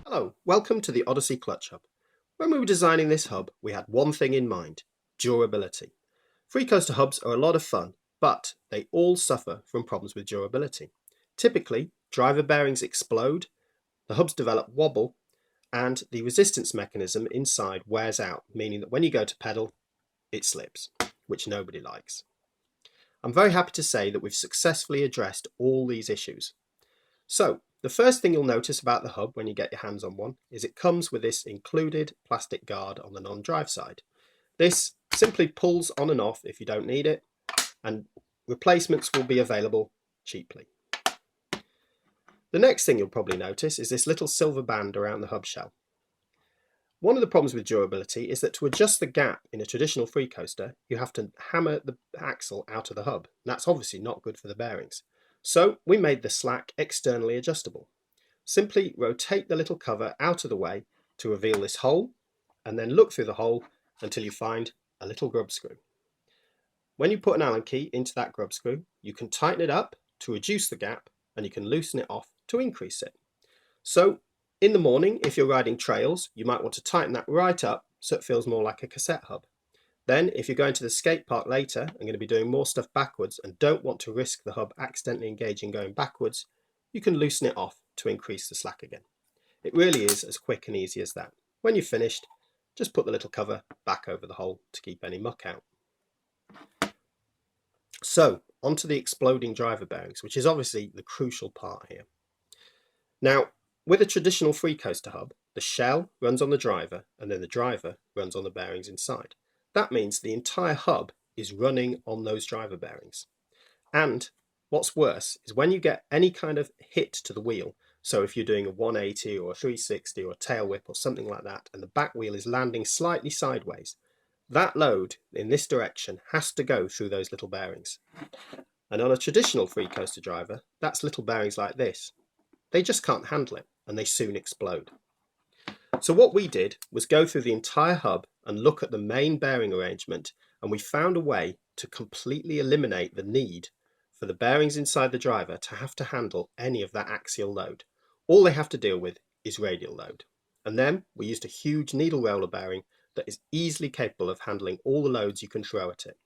Hello, welcome to the Odyssey Clutch Hub. When we were designing this hub, we had one thing in mind: durability. Freecoaster hubs are a lot of fun, but they all suffer from problems with durability. Typically, driver bearings explode, the hubs develop wobble, and the resistance mechanism inside wears out, meaning that when you go to pedal, it slips, which nobody likes. I'm very happy to say that we've successfully addressed all these issues. So, the first thing you'll notice about the hub when you get your hands on one is it comes with this included plastic guard on the non-drive side. This simply pulls on and off if you don't need it, and replacements will be available cheaply. The next thing you'll probably notice is this little silver band around the hub shell. One of the problems with durability is that to adjust the gap in a traditional Freecoaster, you have to hammer the axle out of the hub. And that's obviously not good for the bearings. So we made the slack externally adjustable. Simply rotate the little cover out of the way to reveal this hole, and then look through the hole until you find a little grub screw. When you put an Allen key into that grub screw, you can tighten it up to reduce the gap, and you can loosen it off to increase it. So in the morning, if you're riding trails, you might want to tighten that right up so it feels more like a cassette hub. Then, if you're going to the skate park later and going to be doing more stuff backwards and don't want to risk the hub accidentally engaging going backwards, you can loosen it off to increase the slack again. It really is as quick and easy as that. When you've finished, just put the little cover back over the hole to keep any muck out. So, onto the exploding driver bearings, which is obviously the crucial part here. Now, with a traditional Freecoaster hub, the shell runs on the driver and then the driver runs on the bearings inside. That means the entire hub is running on those driver bearings. And what's worse is when you get any kind of hit to the wheel, so if you're doing a 180 or a 360 or a tail whip or something like that, and the back wheel is landing slightly sideways, that load in this direction has to go through those little bearings. And on a traditional Freecoaster driver, that's little bearings like this. They just can't handle it, and they soon explode. So what we did was go through the entire hub and look at the main bearing arrangement, and we found a way to completely eliminate the need for the bearings inside the driver to have to handle any of that axial load. All they have to deal with is radial load. And then we used a huge needle roller bearing that is easily capable of handling all the loads you can throw at it.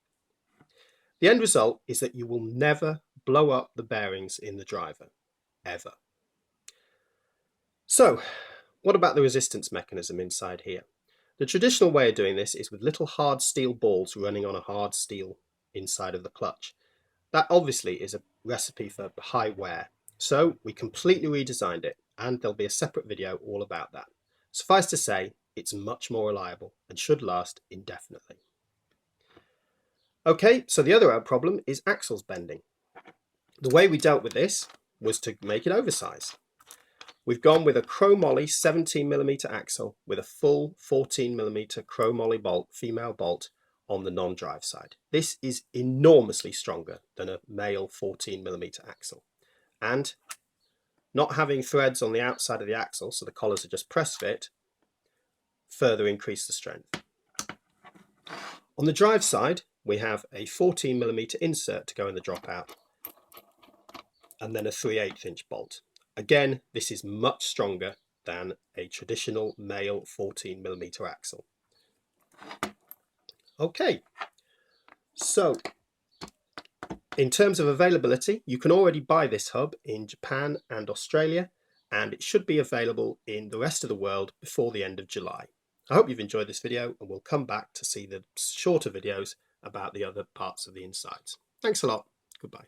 The end result is that you will never blow up the bearings in the driver, ever. So, what about the resistance mechanism inside here? The traditional way of doing this is with little hard steel balls running on a hard steel inside of the clutch. That obviously is a recipe for high wear. So we completely redesigned it, and there'll be a separate video all about that. Suffice to say, it's much more reliable and should last indefinitely. Okay, so the other problem is axles bending. The way we dealt with this was to make it oversized. We've gone with a chromoly 17mm axle with a full 14mm chromoly bolt, female bolt, on the non-drive side. This is enormously stronger than a male 14mm axle. And not having threads on the outside of the axle, so the collars are just press fit, further increase the strength. On the drive side, we have a 14mm insert to go in the dropout, and then a 3/8 inch bolt. Again, this is much stronger than a traditional male 14mm axle. Okay, so in terms of availability, you can already buy this hub in Japan and Australia, and it should be available in the rest of the world before the end of July. I hope you've enjoyed this video, and we'll come back to see the shorter videos about the other parts of the insides. Thanks a lot. Goodbye.